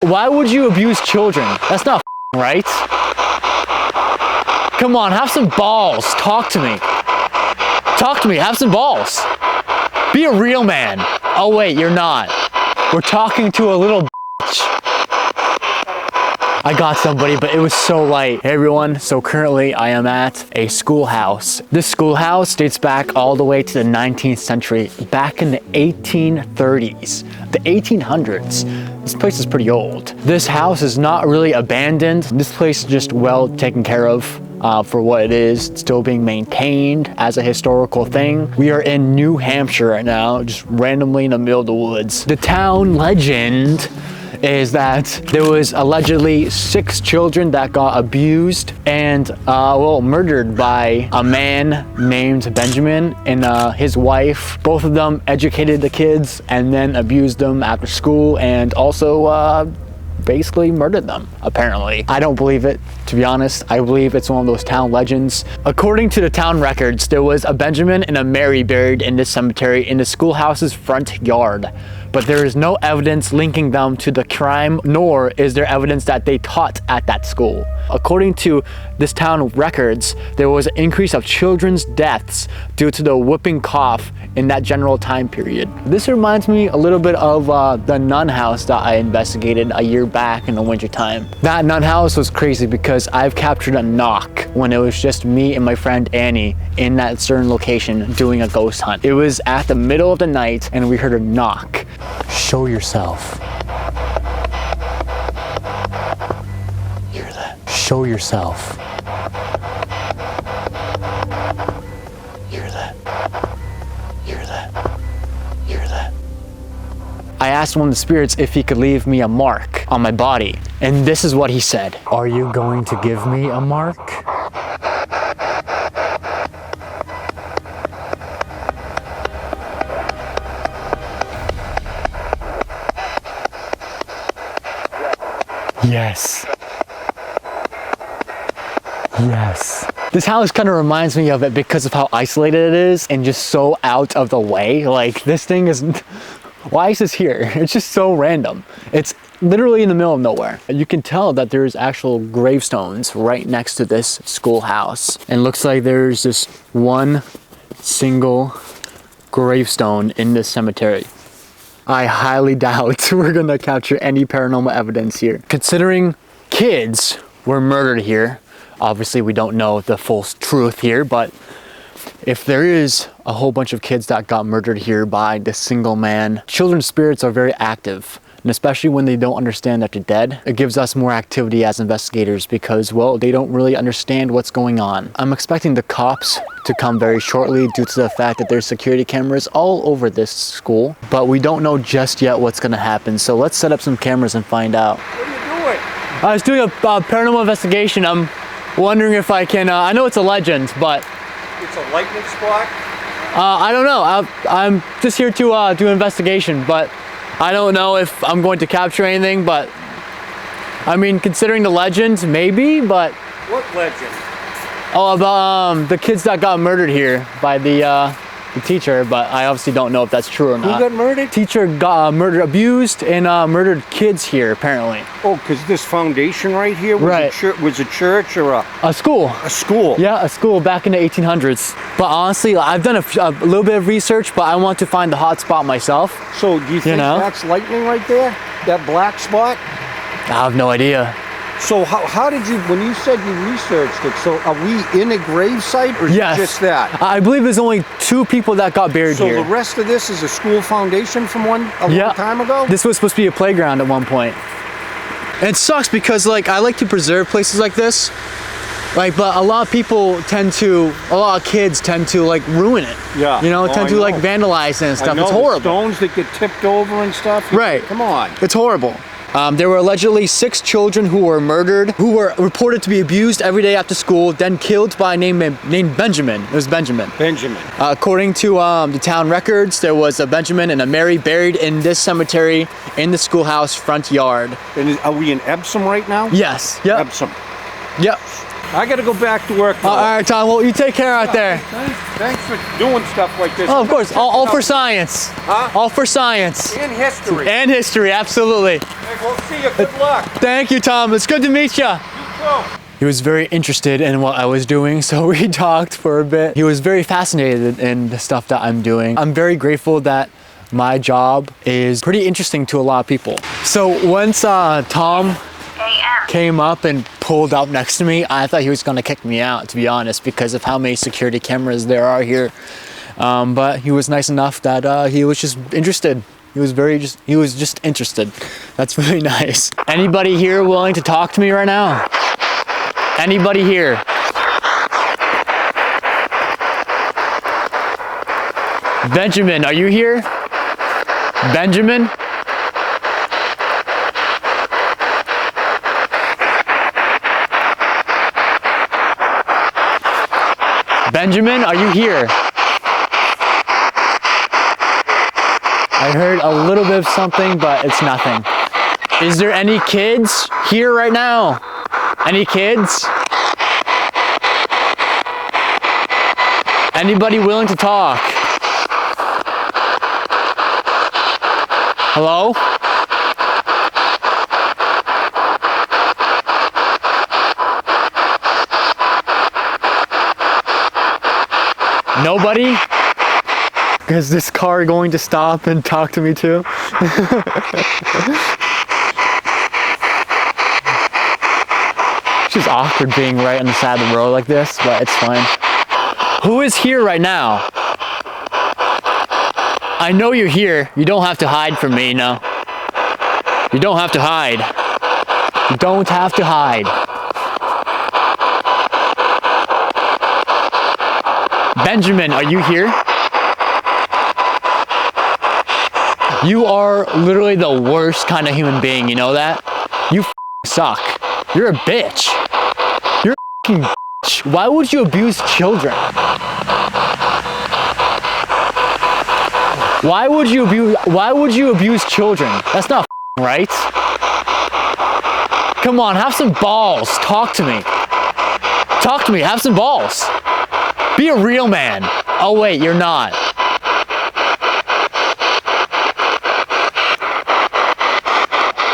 Why would you abuse children? That's not right. Come on, have some balls. Talk to me. Talk to me, have some balls. Be a real man. Oh wait, you're not. We're talking to a little bitch. I got somebody, but it was so light. Hey everyone, so currently I am at a schoolhouse. This schoolhouse dates back all the way to the 19th century, back in the 1830s, the 1800s. This place is pretty old. This house is not really abandoned. This place is just well taken care of. For what it is, it's still being maintained as a historical thing. We are in New Hampshire right now, just randomly in the middle of the woods. The town legend is that there was allegedly 6 children that got abused and murdered by a man named Benjamin and his wife. Both of them educated the kids and then abused them after school and also basically murdered them, apparently. I don't believe it, to be honest. I believe it's one of those town legends. According to the town records, there was a Benjamin and a Mary buried in this cemetery in the schoolhouse's front yard. But there is no evidence linking them to the crime, nor is there evidence that they taught at that school. According to this town records, there was an increase of children's deaths due to the whooping cough in that general time period. This reminds me a little bit of the nun house that I investigated a year back in the winter time. That nun house was crazy because I've captured a knock when it was just me and my friend Annie in that certain location doing a ghost hunt. It was at the middle of the night and we heard a knock. Show yourself. Hear that? Show yourself. Hear that? Hear that? Hear that? I asked one of the spirits if he could leave me a mark on my body, and this is what he said. Are you going to give me a mark? Yes. Yes. This house kind of reminds me of it because of how isolated it is and just so out of the way. Like, this thing is... Why is this here? It's just so random. It's literally in the middle of nowhere. You can tell that there's actual gravestones right next to this schoolhouse. And looks like there's just one single gravestone in this cemetery. I highly doubt we're gonna capture any paranormal evidence here. Considering kids were murdered here, obviously we don't know the full truth here, but if there is a whole bunch of kids that got murdered here by this single man, children's spirits are very active. And especially when they don't understand that they're dead, it gives us more activity as investigators because, well, they don't really understand what's going on. I'm expecting the cops to come very shortly due to the fact that there's security cameras all over this school, but we don't know just yet what's gonna happen. So let's set up some cameras and find out. What are you doing? I was doing a paranormal investigation. I'm wondering if I can, I know it's a legend, but... It's a lightning spot? I don't know. I'm just here to do an investigation, but I don't know if I'm going to capture anything, but I mean, considering the legends, maybe, but... What legend? Oh, about the kids that got murdered here by the teacher, but I obviously don't know if that's true or not. Who got murdered? Teacher got murdered, abused, and murdered kids here, apparently. Oh, because this foundation right here was, right. Was a church or a school. A school? Yeah, a school back in the 1800s. But honestly, I've done a little bit of research, but I want to find the hot spot myself. So do you think that's lightning right there? That black spot? I have no idea. So how did you, when you said you researched it, so are we in a grave site or just that? I believe there's only 2 people that got buried here. So the rest of this is a school foundation from a long time ago? This was supposed to be a playground at one point. And it sucks because like I like to preserve places like this. Like, but a lot of people tend to, a lot of kids tend to like ruin it. Yeah. You know, tend to like vandalize it and stuff. It's horrible. Stones that get tipped over and stuff. Right. Come on. It's horrible. There were allegedly 6 children who were murdered, who were reported to be abused every day after school, then killed by a name named Benjamin. It was Benjamin. Benjamin. According to the town records, there was a Benjamin and a Mary buried in this cemetery in the schoolhouse front yard. And are we in Epsom right now? Yes. Yep. Epsom. Yep. I got to go back to work now. All right, Tom. Well, you take care out there. Thanks for doing stuff like this. Oh, of course. All for science. Huh? All for science. And history. And history, absolutely. Hey, we'll see you. Good luck. Thank you, Tom. It's good to meet you. You too. He was very interested in what I was doing, so we talked for a bit. He was very fascinated in the stuff that I'm doing. I'm very grateful that my job is pretty interesting to a lot of people. So once Tom came up and pulled up next to me, I thought he was gonna kick me out, to be honest, because of how many security cameras there are here. But he was nice enough that he was just interested. He was just interested. That's really nice. Anybody here willing to talk to me right now? Anybody here? Benjamin, are you here? Benjamin? Benjamin, are you here? I heard a little bit of something, but it's nothing. Is there any kids here right now? Any kids? Anybody willing to talk? Hello? Nobody? Is this car going to stop and talk to me too? It's just awkward being right on the side of the road like this, but it's fine. Who is here right now? I know you're here. You don't have to hide from me, no. You don't have to hide. You don't have to hide. Benjamin, are you here? You are literally the worst kind of human being, you know that? You suck. You're a bitch. You're a bitch. Why would you abuse children? Why would you abuse children? That's not right. Come on, have some balls. Talk to me. Talk to me, have some balls. Be a real man. Oh wait, you're not.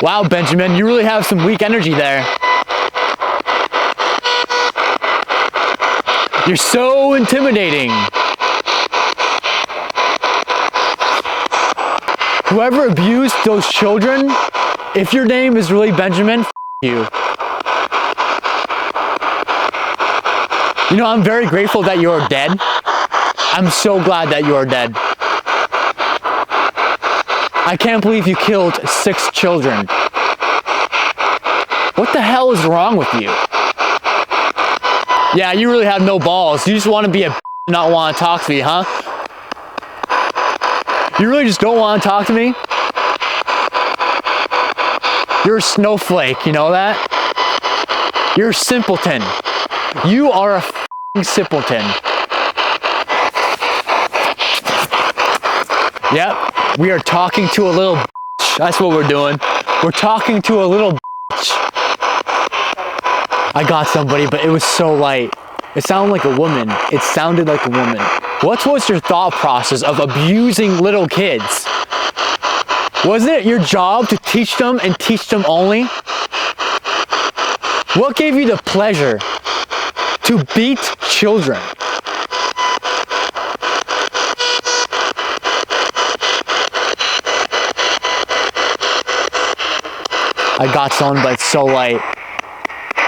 Wow, Benjamin, you really have some weak energy there. You're so intimidating. Whoever abused those children, if your name is really Benjamin, you. You know, I'm very grateful that you're dead. I'm so glad that you are dead. I can't believe you killed 6 children. What the hell is wrong with you? Yeah, you really have no balls. You just want to be a not want to talk to me, huh? You really just don't want to talk to me? You're a snowflake, you know that? You're a simpleton. You are a simpleton. Yep, we are talking to a little bitch. That's what we're doing. We're talking to a little bitch. I got somebody, but it was so light. It sounded like a woman. It sounded like a woman. What was your thought process of abusing little kids? Wasn't it your job to teach them and teach them only? What gave you the pleasure to beat children? I got someone, but it's so light.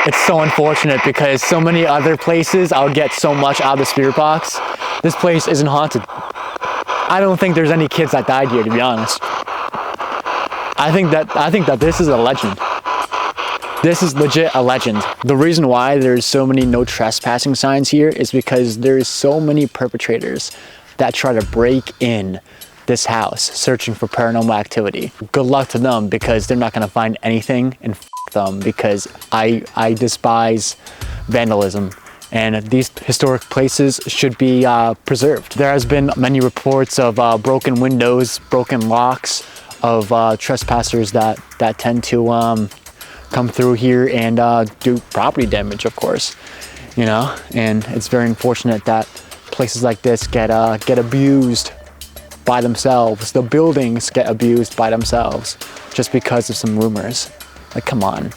It's so unfortunate because so many other places I'll get so much out of the spirit box. This place isn't haunted. I don't think there's any kids that died here, to be honest. I think that this is a legend. This is legit a legend. The reason why there's so many no trespassing signs here is because there's so many perpetrators that try to break in this house searching for paranormal activity. Good luck to them because they're not gonna find anything, and f them because I despise vandalism, and these historic places should be preserved. There has been many reports of broken windows, broken locks, of trespassers that tend to come through here and do property damage, of course, you know. And it's very unfortunate that places like this get abused by themselves. The buildings get abused by themselves just because of some rumors. Like, come on.